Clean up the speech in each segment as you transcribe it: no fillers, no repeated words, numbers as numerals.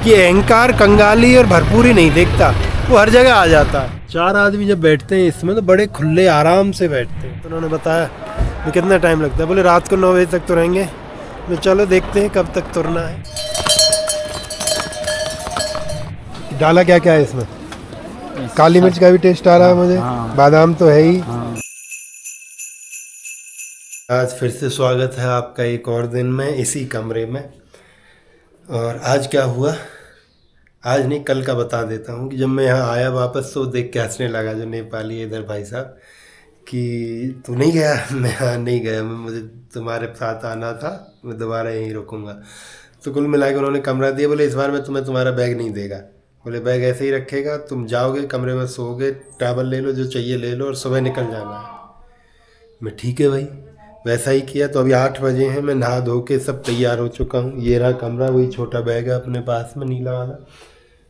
कि अहंकार, कंगाली और भरपूरी नहीं देखता, वो हर जगह आ जाता है। 4 आदमी जब बैठते हैं इसमें तो बड़े खुले आराम से बैठते हैं। तो उन्होंने बताया तो कितना टाइम लगता है, बोले रात को 9 बजे तक तो रहेंगे। तो चलो देखते हैं कब तक तुरना है। डाला क्या क्या है इसमें? काली मिर्च का भी टेस्ट आ रहा है मुझे, बादाम तो है ही। आज फिर से स्वागत है आपका एक और दिन में इसी कमरे में। और आज क्या हुआ, आज नहीं कल का बता देता हूँ कि जब मैं यहाँ आया वापस तो देख के हंसने लगा जो नेपाली इधर भाई साहब कि तू नहीं गया। मैं हाँ नहीं गया, मुझे तुम्हारे साथ आना था, मैं दोबारा यहीं रुकूंगा। तो कुल मिला के उन्होंने कमरा दिया, बोले इस बार मैं तुम्हें तुम्हारा बैग नहीं देगा। बोले बैग ऐसे ही रखेगा, तुम जाओगे कमरे में सोओगे, टैबल ले लो जो चाहिए ले लो और सुबह निकल जाना है। मैं ठीक है भाई, वैसा ही किया। तो अभी 8 बजे हैं, मैं नहा धो के सब तैयार हो चुका हूँ। ये रहा कमरा, वही छोटा बैग है अपने पास में नीला वाला,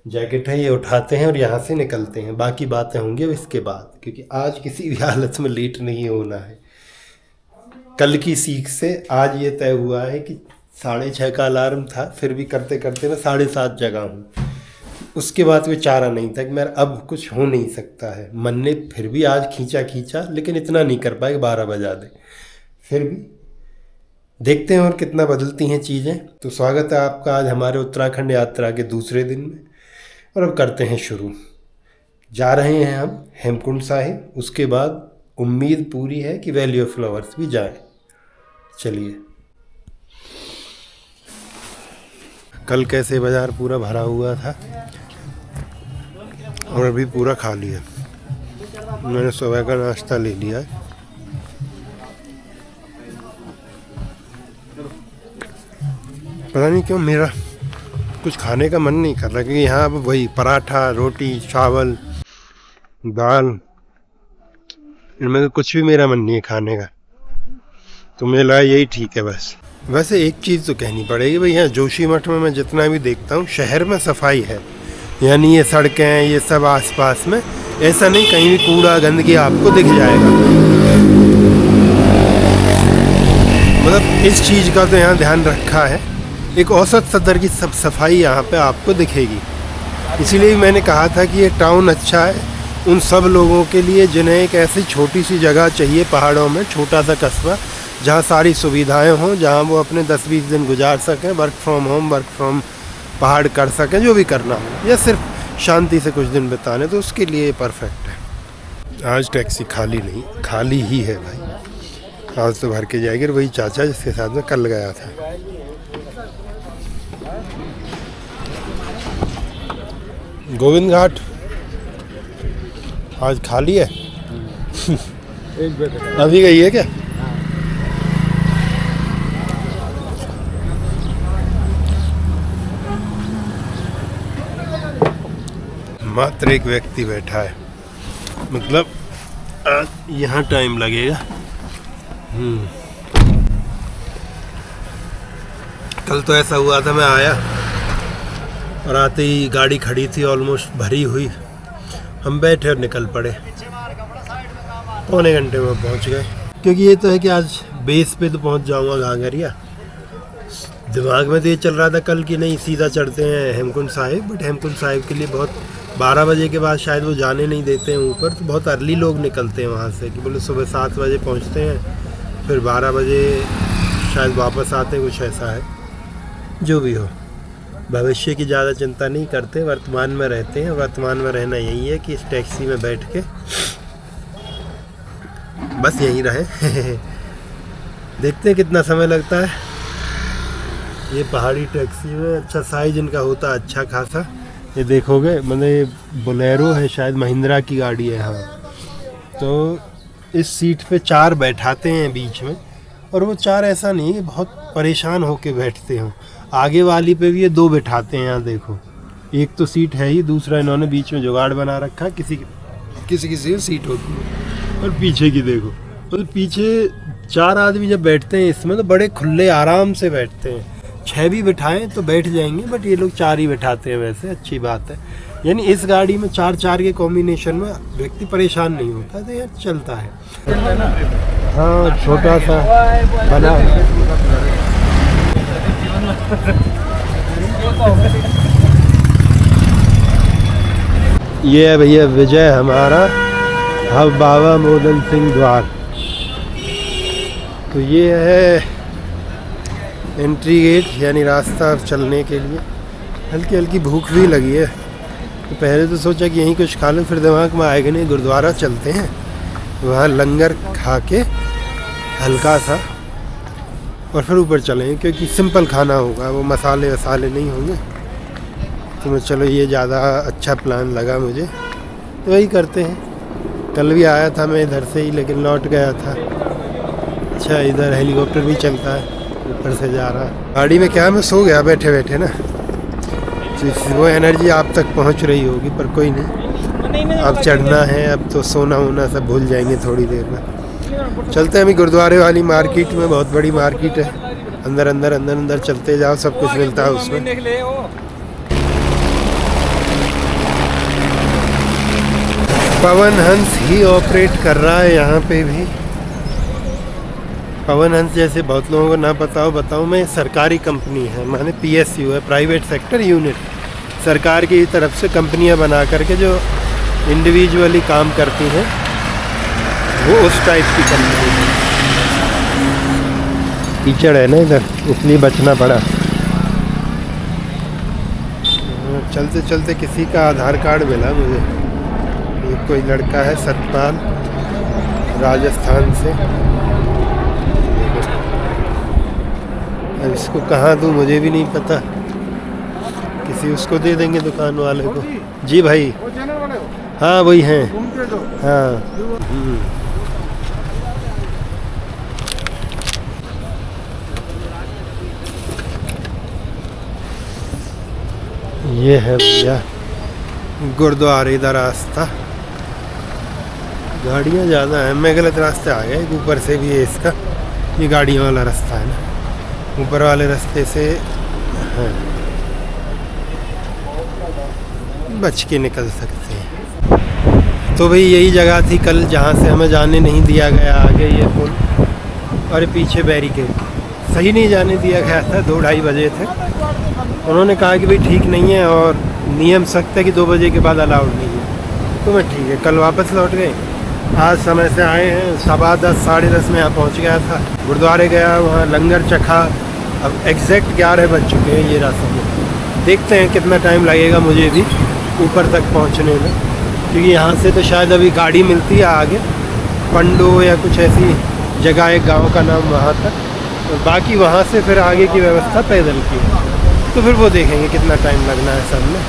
जैकेट है, ये उठाते हैं और यहाँ से निकलते हैं। बाकी बातें होंगी अब इसके बाद, क्योंकि आज किसी भी हालत में लेट नहीं होना है। कल की सीख से आज ये तय हुआ है कि 6:30 का अलार्म था, फिर भी करते करते मैं 7:30 जगा हूँ। उसके बाद कोई चारा नहीं था कि मेरा अब कुछ हो नहीं सकता है। मन ने फिर भी आज खींचा, लेकिन इतना नहीं कर पाए 12 बजा दे। फिर भी देखते हैं और कितना बदलती हैं चीज़ें। तो स्वागत है आपका आज हमारे उत्तराखंड यात्रा के दूसरे दिन में। और अब करते हैं शुरू। जा रहे हैं हम हेमकुंड साहिब, उसके बाद उम्मीद पूरी है कि वैली ऑफ फ्लावर्स भी जाएं। चलिए। कल कैसे बाज़ार पूरा भरा हुआ था और अभी पूरा खाली है। मैंने सुबह का नाश्ता ले लिया है। पता नहीं क्यों मेरा कुछ खाने का मन नहीं कर रहा, क्योंकि यहाँ अब वही पराठा, रोटी, चावल, दाल, इनमें तो कुछ भी मेरा मन नहीं है खाने का। तो मुझे लगा यही ठीक है बस। वैसे एक चीज़ तो कहनी पड़ेगी भाई, यहाँ जोशीमठ में मैं जितना भी देखता हूँ शहर में सफाई है, यानी ये सड़कें हैं ये सब आसपास में, ऐसा नहीं कहीं भी कूड़ा गंदगी आपको दिख जाएगा। मतलब इस चीज़ का तो यहाँ ध्यान रखा है। एक औसत सदर की सब सफाई यहाँ पे आपको दिखेगी। इसीलिए मैंने कहा था कि ये टाउन अच्छा है उन सब लोगों के लिए जिन्हें एक ऐसी छोटी सी जगह चाहिए पहाड़ों में, छोटा सा कस्बा जहाँ सारी सुविधाएं हों, जहाँ वो अपने 10-20 दिन गुजार सकें, work from home, work from पहाड़ कर सकें, जो भी करना हो, या सिर्फ शांति से कुछ दिन बिताने, तो उसके लिए परफेक्ट है। आज टैक्सी खाली नहीं, खाली ही है भाई। आज तो भर के जाएगी। और वही चाचा जिसके साथ में कल गया था। गोविंद घाट आज खाली है। अभी गई है क्या? मात्र एक व्यक्ति बैठा है, मतलब आज यहाँ टाइम लगेगा। कल तो ऐसा हुआ था, मैं आया और आते ही गाड़ी खड़ी थी ऑलमोस्ट भरी हुई, हम बैठे और निकल पड़े। पौने घंटे में पहुंच गए, क्योंकि ये तो है कि आज बेस पे तो पहुंच जाऊंगा घांगरिया। दिमाग में तो ये चल रहा था कल की नहीं सीधा चढ़ते हैं हेमकुंड साहिब, बट हेमकुंड साहिब के लिए बहुत 12 बजे के बाद शायद वो जाने नहीं देते हैं ऊपर, तो बहुत अर्ली लोग निकलते हैं वहाँ से कि बोले सुबह 7 बजे पहुँचते हैं, फिर 12 बजे शायद वापस आते हैं, कुछ ऐसा है। जो भी हो, भविष्य की ज़्यादा चिंता नहीं करते, वर्तमान में रहते हैं। वर्तमान में रहना यही है कि इस टैक्सी में बैठ के बस यहीं रहे। देखते हैं कितना समय लगता है। ये पहाड़ी टैक्सी में अच्छा साइज इनका होता है, अच्छा खासा। ये देखोगे, मतलब ये बोलेरो है शायद, महिंद्रा की गाड़ी है। हाँ, तो इस सीट पे 4 बैठाते हैं बीच में, और वो 4 ऐसा नहीं है बहुत परेशान होके बैठते हों। आगे वाली पे भी ये 2 बैठाते हैं। यहाँ देखो, एक तो सीट है ही, दूसरा इन्होंने बीच में जुगाड़ बना रखा है, किसी की सीट होती है। और पीछे की देखो, तो पीछे 4 आदमी जब बैठते हैं इसमें तो बड़े खुले आराम से बैठते हैं। 6 भी बिठाएं तो बैठ जाएंगे, बट ये लोग 4 ही बैठाते हैं। वैसे अच्छी बात है, यानी इस गाड़ी में 4-4 के कॉम्बिनेशन में व्यक्ति परेशान नहीं होता, तो यार चलता है। हाँ, छोटा सा बना ये है भैया विजय हमारा, अब बाबा मोदन सिंह द्वार। तो ये है एंट्री गेट, यानी रास्ता चलने के लिए। हल्की हल्की भूख भी लगी है, तो पहले तो सोचा कि यहीं कुछ खा लूँ, फिर दिमाग में आएगा नहीं गुरुद्वारा चलते हैं, वहाँ लंगर खा के हल्का सा और फिर ऊपर चलेंगे, क्योंकि सिंपल खाना होगा, वो मसाले वसाले नहीं होंगे। तो मैं चलो ये ज़्यादा अच्छा प्लान लगा मुझे, तो वही करते हैं। कल भी आया था मैं इधर से ही, लेकिन लौट गया था। अच्छा, इधर हेलीकॉप्टर भी चलता है, ऊपर से जा रहा है। गाड़ी में क्या मैं सो गया बैठे बैठे ना, तो वो एनर्जी आप तक पहुंच रही होगी, पर कोई नहीं, अब चढ़ना है, अब तो सोना होना सब भूल जाएंगे थोड़ी देर में। चलते हैं अभी गुरुद्वारे वाली मार्केट में, बहुत बड़ी मार्केट है, अंदर अंदर अंदर अंदर चलते जाओ, सब कुछ मिलता है उसमें। पवन हंस ही ऑपरेट कर रहा है यहाँ पे भी। पवन हंस जैसे बहुत लोगों को ना पता हो, बताऊँ मैं, सरकारी कंपनी है, माने PSU है, प्राइवेट सेक्टर यूनिट। सरकार की तरफ से कंपनियां बना करके जो इंडिविजुअली काम करती हैं, वो उस टाइप की कंपनी है। कीचड़ है ना इधर, इसलिए बचना पड़ा। चलते चलते किसी का आधार कार्ड मिला मुझे, ये कोई लड़का है सतपाल, राजस्थान से। अब इसको कहाँ दूँ मुझे भी नहीं पता, किसी उसको दे देंगे दुकान वाले को। जी भाई, हाँ वही हैं, हाँ। ये है भैया गुरुद्वारे का रास्ता। गाड़ियाँ ज़्यादा हैं, मैं गलत रास्ते आ गया। ऊपर से भी है इसका, ये गाड़ियों वाला रास्ता है ना, ऊपर वाले रास्ते से है, बच के निकल सकते हैं। तो भाई यही जगह थी कल जहाँ से हमें जाने नहीं दिया गया आगे, ये पुल और पीछे बैरिकेड, सही नहीं जाने दिया गया था। 2-2:30 बजे थे, उन्होंने कहा कि भाई ठीक नहीं है और नियम सख्त है कि 2 बजे के बाद अलाउड नहीं है। तो मैं ठीक है, कल वापस लौट गए। आज समय से आए हैं, 10:15 10:30 में यहाँ पहुँच गया था। गुरुद्वारे गया, वहाँ लंगर चखा। अब एग्जैक्ट 11 बज चुके हैं ये रास्ते में। देखते हैं कितना टाइम लगेगा मुझे भी ऊपर तक पहुँचने में, क्योंकि यहाँ से तो शायद अभी गाड़ी मिलती है आगे, पंडो या कुछ ऐसी जगह है, गाँव का नाम, वहाँ तक। और बाकी वहाँ से फिर आगे की व्यवस्था पैदल की है, तो फिर वो देखेंगे कितना टाइम लगना है सब में।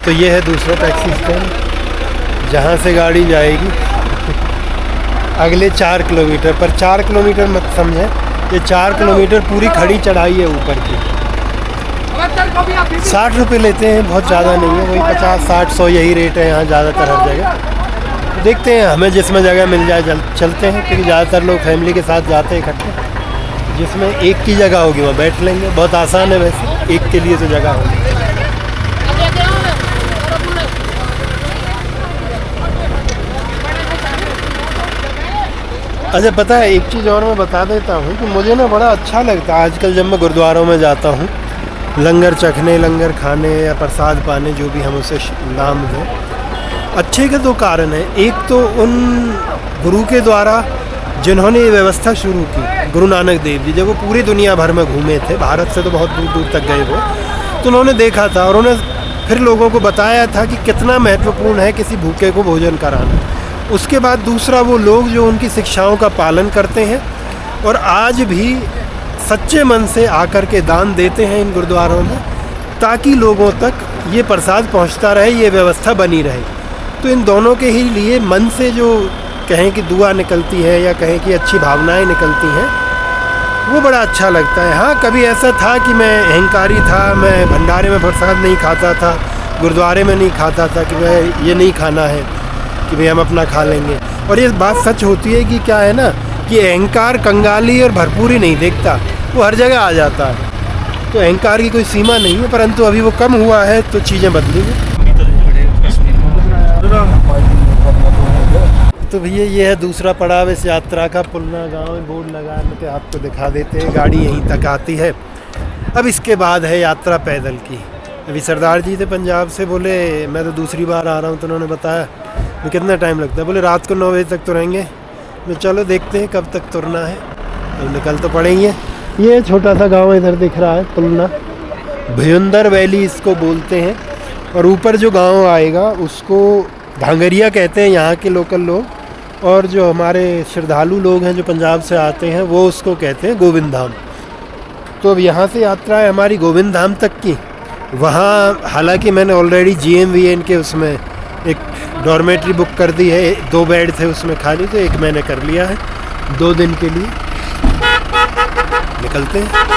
तो ये है दूसरा टैक्सी स्टैंड, जहाँ से गाड़ी जाएगी अगले 4 किलोमीटर। पर 4 किलोमीटर मत समझें, ये 4 किलोमीटर पूरी खड़ी चढ़ाई है ऊपर की। 60 रुपये लेते हैं, बहुत ज़्यादा नहीं है, वही 50, 60, 100 यही रेट है यहाँ ज़्यादातर हर जगह। देखते हैं, हमें जिसमें जगह मिल जाए चलते हैं, क्योंकि ज़्यादातर लोग फैमिली के साथ जाते हैं इकट्ठे। जिसमें एक की जगह होगी वहाँ बैठ लेंगे, बहुत आसान है वैसे, एक के लिए तो जगह होगी। अच्छा पता है, एक चीज़ और मैं बता देता हूँ कि मुझे ना बड़ा अच्छा लगता है आजकल जब मैं गुरुद्वारों में जाता हूँ, लंगर चखने, लंगर खाने या प्रसाद पाने, जो भी हम उसे नाम दें। अच्छे के 2 कारण हैं। एक तो उन गुरु के द्वारा जिन्होंने ये व्यवस्था शुरू की, गुरु नानक देव जी, जब वो पूरी दुनिया भर में घूमे थे, भारत से तो बहुत दूर दूर तक गए वो, तो उन्होंने देखा था और उन्होंने फिर लोगों को बताया था कि कितना महत्वपूर्ण है किसी भूखे को भोजन कराना। उसके बाद दूसरा, वो लोग जो उनकी शिक्षाओं का पालन करते हैं और आज भी सच्चे मन से आकर के दान देते हैं इन गुरुद्वारों में, ताकि लोगों तक ये प्रसाद पहुंचता रहे, ये व्यवस्था बनी रहे। तो इन दोनों के ही लिए मन से जो कहें कि दुआ निकलती है या कहें कि अच्छी भावनाएं निकलती हैं, वो बड़ा अच्छा लगता है। हाँ, कभी ऐसा था कि मैं अहंकारी था, मैं भंडारे में प्रसाद नहीं खाता था, गुरुद्वारे में नहीं खाता था कि मैं ये नहीं खाना है कि भाई हम अपना खा लेंगे। और ये बात सच होती है कि क्या है ना, कि अहंकार कंगाली और भरपूरी नहीं देखता, वो हर जगह आ जाता है। तो अहंकार की कोई सीमा नहीं है, परंतु अभी वो कम हुआ है तो चीज़ें बदलेंगी। तो भैया ये है दूसरा पड़ाव इस यात्रा का, पुलना गांव में बोर्ड लगा के आपको दिखा देते हैं। गाड़ी यहीं तक आती है। अब इसके बाद है यात्रा पैदल की। अभी सरदार जी थे पंजाब से, बोले मैं तो दूसरी बार आ रहा हूँ, तो उन्होंने बताया तो कितना टाइम लगता है, बोले रात को 9 बजे तक तो रहेंगे। तो चलो देखते हैं कब तक तुरना है, तो निकल तो पड़ेंगे। ये छोटा सा गांव इधर दिख रहा है, तुलना भयंदर वैली इसको बोलते हैं, और ऊपर जो गांव आएगा उसको धांगरिया कहते हैं यहाँ के लोकल लोग, और जो हमारे श्रद्धालु लोग हैं जो पंजाब से आते हैं वो उसको कहते हैं गोविंद धाम। तो अब यहाँ से यात्रा है हमारी गोविंद धाम तक की। वहाँ हालांकि मैंने ऑलरेडी GMVN के उसमें एक डॉर्मेट्री बुक कर दी है, 2 बेड थे उसमें खाली, तो एक मैंने कर लिया है 2 दिन के लिए। निकलते हैं।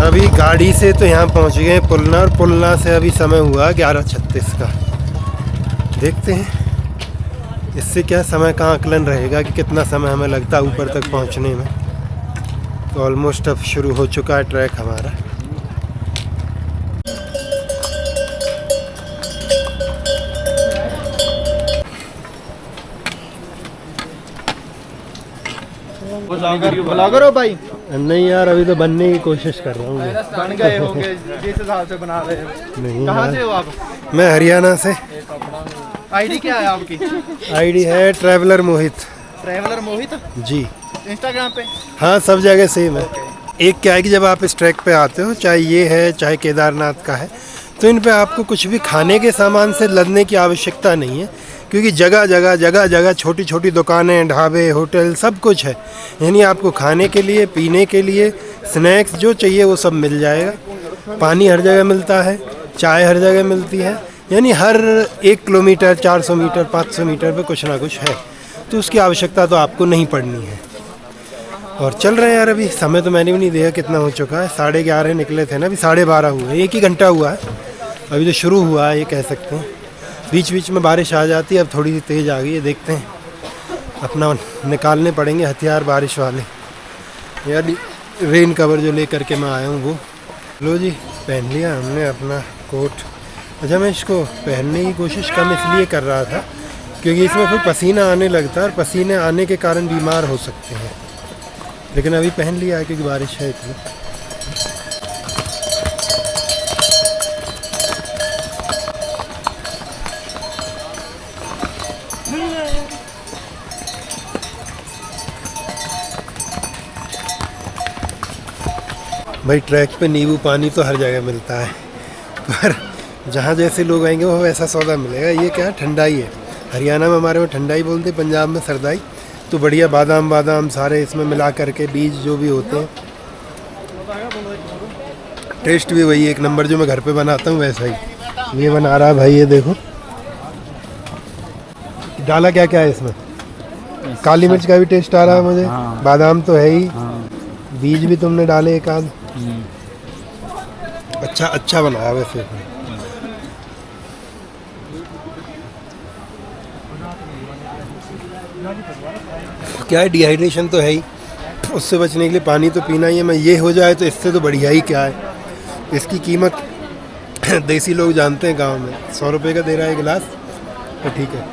अभी गाड़ी से तो यहाँ पहुँच गए पुलना, और पुलना से अभी समय हुआ 11:36 का। देखते हैं इससे क्या समय का आकलन रहेगा कि कितना समय हमें लगता है ऊपर तक पहुँचने में। तो ऑलमोस्ट अब शुरू हो चुका है ट्रैक हमारा। ब्लॉगर हो भाई? नहीं यार, अभी तो बनने की कोशिश कर रहा हूँ। बन गए होंगे जिस हिसाब से बना रहे हैं। नहीं, कहाँ से हो आप? मैं हरियाणा से। आईडी क्या है आपकी? आईडी है ट्रैवलर मोहित। ट्रैवलर मोहित जी, इंस्टाग्राम पे? हाँ, सब जगह सेम है। एक क्या है कि जब आप इस ट्रैक पे आते हो, चाहे ये है चाहे केदारनाथ का है, तो इन पे आपको कुछ भी खाने के सामान से लदने की आवश्यकता नहीं है, क्योंकि जगह जगह छोटी छोटी दुकानें, ढाबे, होटल सब कुछ है। यानी आपको खाने के लिए, पीने के लिए, स्नैक्स जो चाहिए वो सब मिल जाएगा। पानी हर जगह मिलता है, चाय हर जगह मिलती है। यानी हर 1 किलोमीटर, 400 मीटर, 500 मीटर पे कुछ ना कुछ है, तो उसकी आवश्यकता तो आपको नहीं पड़नी है। और चल रहे हैं यार, अभी समय तो मैंने भी नहीं देखा कितना हो चुका है। 11:30 निकले थे ना, अभी 12:30 हुए, 1 ही घंटा हुआ है अभी तो शुरू हुआ है, ये कह सकते हैं। बीच बीच में बारिश आ जाती है, अब थोड़ी सी तेज़ आ गई है। देखते हैं, अपना निकालने पड़ेंगे हथियार बारिश वाले। यार रेन कवर जो लेकर के मैं आया हूँ वो लो जी, पहन लिया हमने अपना कोट। अच्छा, मैं इसको पहनने की कोशिश कम इसलिए कर रहा था क्योंकि इसमें फिर पसीना आने लगता है, और पसीने आने के कारण बीमार हो सकते हैं। लेकिन अभी पहन लिया है क्योंकि बारिश है इतनी। भाई ट्रैक पे नींबू पानी तो हर जगह मिलता है, पर जहाँ जैसे लोग आएंगे वो वैसा सौदा मिलेगा। ये क्या है, ठंडाई है। हरियाणा में हमारे में ठंडाई बोलते, पंजाब में सरदाई। तो बढ़िया बादाम सारे इसमें मिला करके, बीज जो भी होते हैं, टेस्ट भी वही 1 नंबर जो मैं घर पे बनाता हूँ वैसा ही ये बना रहा है भाई। ये देखो डाला क्या क्या है इसमें, काली मिर्च का भी टेस्ट आ रहा है मुझे। बादाम तो है ही, बीज भी तुमने डाले 1 आध। अच्छा बनाया वैसे। क्या है, डिहाइड्रेशन तो है ही, उससे बचने के लिए पानी तो पीना ही है। मैं ये हो जाए तो इससे तो बढ़िया ही क्या है। इसकी कीमत देसी लोग जानते हैं गांव में, 100 रुपये का दे रहा है गिलास, तो ठीक है।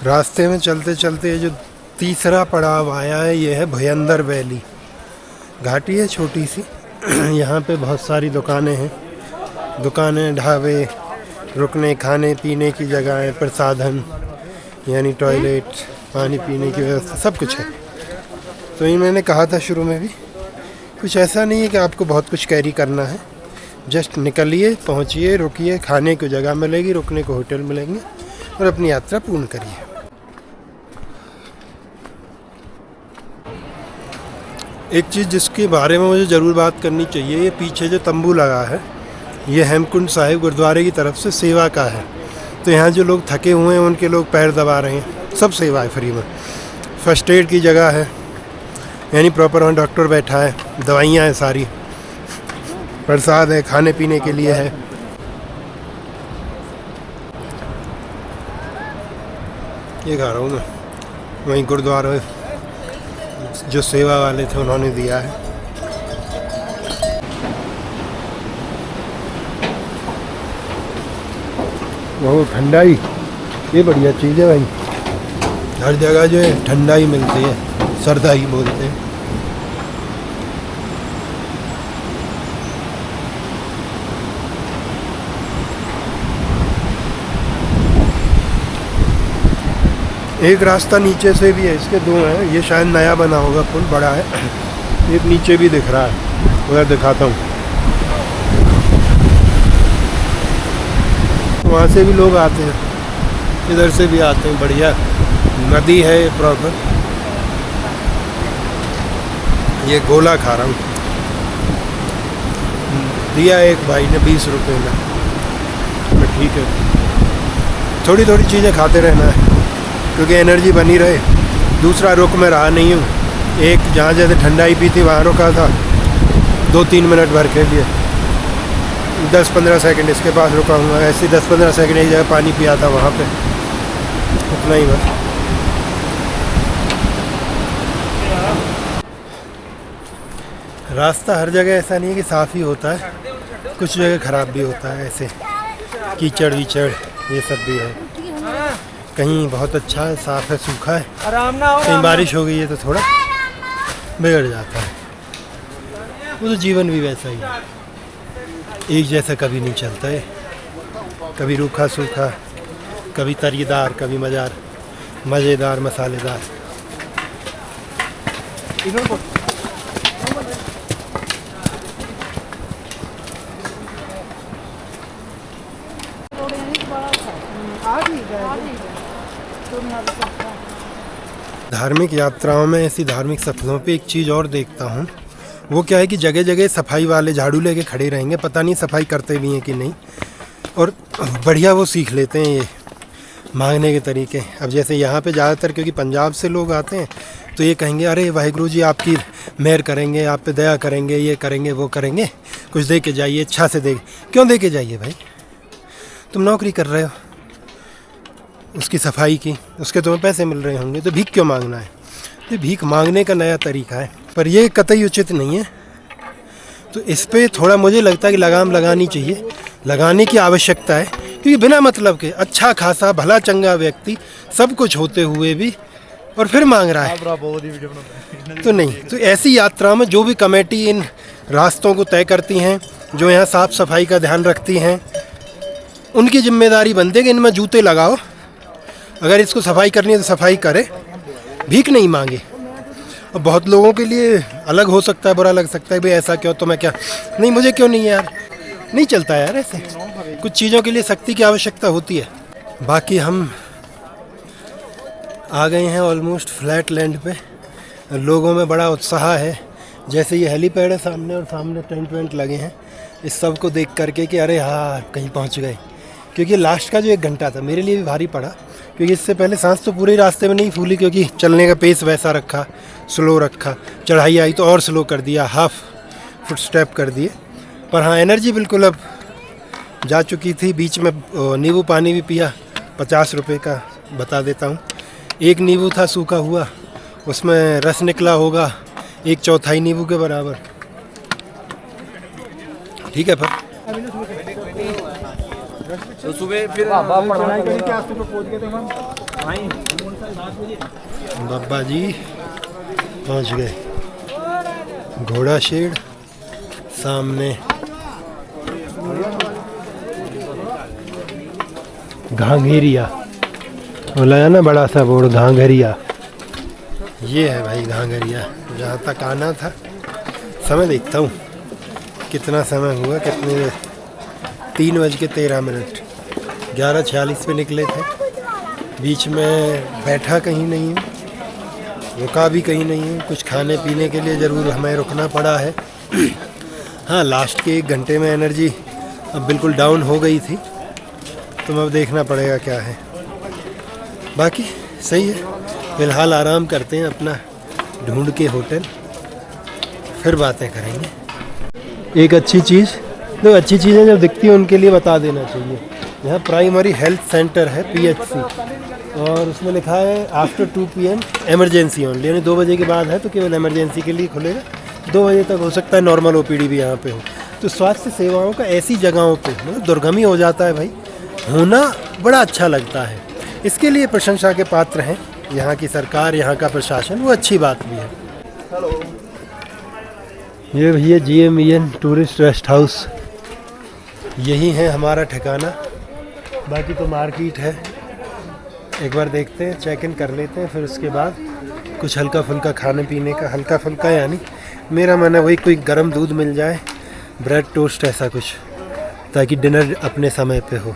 रास्ते में चलते चलते जो तीसरा पड़ाव आया है, ये है भयंदर वैली। घाटी है छोटी सी, यहाँ पे बहुत सारी दुकानें हैं, ढाबे, रुकने खाने पीने की जगहें, प्रसाधन यानी टॉयलेट, पानी पीने की व्यवस्था, सब कुछ है। तो ये मैंने कहा था शुरू में भी, कुछ ऐसा नहीं है कि आपको बहुत कुछ कैरी करना है। जस्ट निकलिए, पहुँचिए, रुकिए, खाने को जगह मिलेगी, रुकने को होटल मिलेंगे, और अपनी यात्रा पूर्ण करिए। एक चीज़ जिसके बारे में मुझे ज़रूर बात करनी चाहिए, ये पीछे जो तंबू लगा है, ये हेमकुंड साहिब गुरुद्वारे की तरफ से सेवा का है। तो यहाँ जो लोग थके हुए हैं उनके लोग पैर दबा रहे हैं, सब सेवा है फ्री में। फर्स्ट एड की जगह है, यानी प्रॉपर वहाँ डॉक्टर बैठा है, दवाइयाँ हैं सारी, प्रसाद है, खाने पीने के लिए है। ये खा रहा हूँ मैं, वहीं गुरुद्वारा जो सेवा वाले थे उन्होंने दिया है। वो ठंडाई, ये बढ़िया चीज़ है भाई। हर जगह जो है ठंडाई मिलती है, सरदाई बोलते हैं। एक रास्ता नीचे से भी है, इसके दो हैं। ये शायद नया बना होगा, पुल बड़ा है। एक नीचे भी दिख रहा है, उधर दिखाता हूँ। वहाँ से भी लोग आते हैं, इधर से भी आते हैं। बढ़िया नदी है ये प्रॉपर। ये गोला खा रहा हूँ, दिया एक भाई ने 20 रुपये में। तो ठीक है, थोड़ी थोड़ी चीज़ें खाते रहना है क्योंकि एनर्जी बनी रहे। दूसरा रुक में रहा नहीं हूँ। एक जहाँ जैसे ठंडाई पी थी वहाँ रुका था 2-3 मिनट भर के लिए, 10-15 सेकंड इसके पास रुका हूँ। ऐसे 10-15 सेकंड एक जगह पानी पिया था वहाँ पे, उतना ही बस। रास्ता हर जगह ऐसा नहीं है कि साफ़ ही होता है, कुछ जगह ख़राब भी होता है। ऐसे कीचड़ वीचड़ ये सब भी है। कहीं बहुत अच्छा है, साफ़ है, सूखा है। कहीं बारिश हो गई है तो थोड़ा बिगड़ जाता है। वो तो जीवन भी वैसा ही है, एक जैसा कभी नहीं चलता है। कभी रूखा सूखा, कभी तरीदार, कभी मज़ेदार मसालेदार। धार्मिक यात्राओं में, ऐसी धार्मिक सफलों पे एक चीज़ और देखता हूँ। वो क्या है कि जगह जगह सफाई वाले झाड़ू लेके खड़े रहेंगे, पता नहीं सफाई करते भी हैं कि नहीं। और बढ़िया वो सीख लेते हैं ये मांगने के तरीके। अब जैसे यहाँ पे ज़्यादातर क्योंकि पंजाब से लोग आते हैं तो ये कहेंगे अरे वाहिगुरु जी आपकी मेहर करेंगे, आप पे दया करेंगे, ये करेंगे वो करेंगे, कुछ दे के जाइए, अच्छा से दे। क्यों दे के जाइए भाई? तुम नौकरी कर रहे हो, उसकी सफाई की, उसके तुम्हें पैसे मिल रहे होंगे, तो भीख क्यों मांगना है? ये भीख मांगने का नया तरीका है, पर ये कतई उचित नहीं है। तो इस पे थोड़ा मुझे लगता है कि लगाम लगानी चाहिए, लगाने की आवश्यकता है। क्योंकि बिना मतलब के अच्छा खासा भला चंगा व्यक्ति सब कुछ होते हुए भी और फिर मांग रहा है तो नहीं। तो ऐसी यात्रा में जो भी कमेटी इन रास्तों को तय करती हैं, जो यहाँ साफ़ सफाई का ध्यान रखती हैं, उनकी जिम्मेदारी बनती है कि इनमें जूते लगाओ। अगर इसको सफाई करनी है तो सफाई करे, भीख नहीं मांगे। और बहुत लोगों के लिए अलग हो सकता है, बुरा लग सकता है, भाई ऐसा क्यों, तो मैं क्या नहीं, मुझे क्यों नहीं है यार, नहीं चलता यार ऐसे। कुछ चीज़ों के लिए सख्ती की आवश्यकता होती है। बाकी हम आ गए हैं ऑलमोस्ट फ्लैट लैंड पे। लोगों में बड़ा उत्साह है, जैसे ये हेलीपैड है सामने और सामने टेंट वेंट लगे हैं, इस सब को देख करके कि अरे हाँ कहीं पहुंच गए। क्योंकि लास्ट का जो 1 घंटा था मेरे लिए भी भारी पड़ा, क्योंकि इससे पहले सांस तो पूरे रास्ते में नहीं फूली, क्योंकि चलने का पेस वैसा रखा, स्लो रखा। चढ़ाई आई तो और स्लो कर दिया, हाफ फुट स्टेप कर दिए। पर हाँ, एनर्जी बिल्कुल अब जा चुकी थी। बीच में नींबू पानी भी पिया, 50 रुपये का बता देता हूँ। 1 नींबू था सूखा हुआ, उसमें रस निकला होगा 1/4 नींबू के बराबर। ठीक है, पर तो सुबह फिर बाबा जी पहुंच गए। घोड़ा शेड सामने, घांघेरिया बोला है ना, बड़ा सा बोर्ड घांघरिया। ये है भाई घांघरिया, जहाँ तक आना था। समय देखता हूँ कितना समय हुआ, कितने 3:13, 11:46 पे निकले थे। बीच में बैठा कहीं नहीं हूँ, रुका भी कहीं नहीं हूँ। कुछ खाने पीने के लिए ज़रूर हमें रुकना पड़ा है। हाँ, लास्ट के 1 घंटे में एनर्जी अब बिल्कुल डाउन हो गई थी, तो अब देखना पड़ेगा क्या है। बाकी सही है, फ़िलहाल आराम करते हैं अपना ढूंढ के होटल, फिर बातें करेंगे। एक अच्छी चीज़, तो अच्छी चीज़ें जब दिखती हैं उनके लिए बता देना चाहिए। यहाँ प्राइमरी हेल्थ सेंटर है, PHC, और उसमें लिखा है आफ्टर 2 PM एमरजेंसी ओनली, यानी 2 बजे के बाद है तो केवल एमरजेंसी के लिए खुलेगा। 2 बजे तक हो सकता है नॉर्मल OPD भी यहाँ पे हो। तो स्वास्थ्य सेवाओं का ऐसी जगहों पे मतलब दुर्गम ही हो जाता है भाई, होना बड़ा अच्छा लगता है। इसके लिए प्रशंसा के पात्र हैं यहाँ की सरकार, यहाँ का प्रशासन, वो अच्छी बात भी है। ये भैया GMEN टूरिस्ट रेस्ट हाउस, यही है हमारा ठिकाना। बाकी तो मार्केट है, एक बार देखते हैं, चेक इन कर लेते हैं, फिर उसके बाद कुछ हल्का फुल्का खाने पीने का, हल्का फुल्का यानी मेरा मन है वही कोई गर्म दूध मिल जाए, ब्रेड टोस्ट ऐसा कुछ, ताकि डिनर अपने समय पे हो।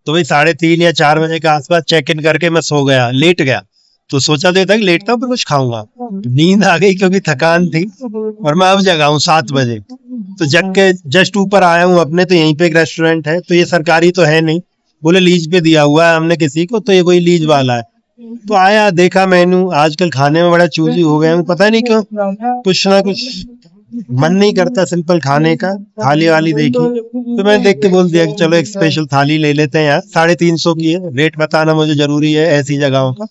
तो वही 3:30 या 4 बजे के आसपास चेक इन करके मैं सो गया, लेट गया। तो सोचा था कि लेटता हूँ फिर कुछ खाऊंगा, नींद आ गई क्योंकि थकान थी, और मैं अब जगा हूँ 7 बजे। तो जग के जस्ट ऊपर आया हूँ अपने, तो यहीं पे एक रेस्टोरेंट है, तो ये सरकारी तो है नहीं, बोले लीज पे दिया हुआ है हमने किसी को, तो ये कोई लीज वाला है। तो आया, देखा मेनू, आजकल खाने में बड़ा चूजी हो गया हूँ, पता नहीं क्यों, कुछ ना कुछ मन नहीं करता सिंपल खाने का। थाली वाली देखी तो मैं देख के बोल दिया कि चलो एक स्पेशल थाली ले लेते हैं यार। 350 की है, रेट बताना मुझे जरूरी है ऐसी जगहों का।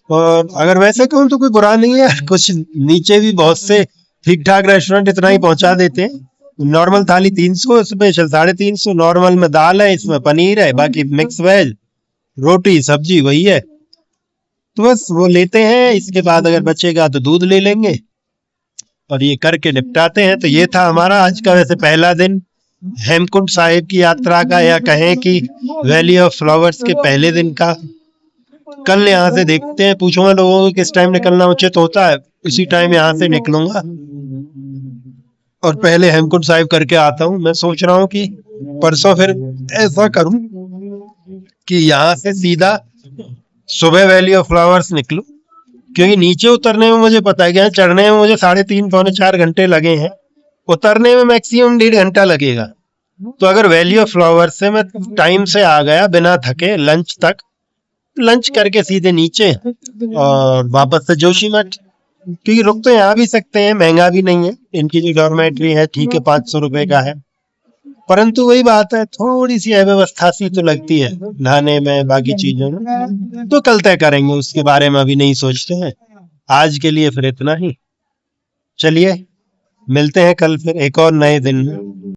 और अगर वैसे कहूँ तो कोई बुरा नहीं है, कुछ नीचे भी बहुत से ठीक ठाक रेस्टोरेंट इतना ही पहुंचा देते हैं। नॉर्मल थाली 300, स्पेशल 350। नॉर्मल में दाल है, इसमें पनीर है, बाकी मिक्स वेज, रोटी सब्जी वही है। तो बस वो लेते हैं, इसके बाद अगर बचेगा तो दूध ले लेंगे और ये करके निपटाते हैं। तो ये था हमारा आज का वैसे पहला दिन हेमकुंड साहिब की यात्रा का, या कहें कि वैली ऑफ फ्लावर्स के पहले दिन का। कल यहाँ से देखते हैं, पूछूंगा लोगों को किस टाइम निकलना उचित होता है, इसी टाइम यहाँ से निकलूंगा और पहले हेमकुंड साहिब करके आता हूँ। मैं सोच रहा हूँ कि परसों फिर ऐसा करूं कि यहाँ से सीधा सुबह वैली ऑफ फ्लावर्स निकलूं, क्योंकि नीचे उतरने में मुझे पता है कि चढ़ने में मुझे 3.5 पौने 4 घंटे लगे हैं, उतरने में मैक्सिमम 1.5 घंटा लगेगा। तो अगर वैली ऑफ फ्लावर्स से मैं टाइम से आ गया बिना थके, लंच तक, लंच करके सीधे नीचे और वापस से जोशीमठ, क्योंकि रुक तो यहाँ भी सकते हैं, महंगा भी नहीं है, इनकी जो डॉर्मेट्री है ठीक है, 500 रुपए का है। परंतु वही बात है, थोड़ी सी अव्यवस्था सी तो लगती है नहाने में, बाकी चीजों में। तो कल तय करेंगे, उसके बारे में अभी नहीं सोचते हैं। आज के लिए फिर इतना ही, चलिए मिलते हैं कल फिर एक और नए दिन में।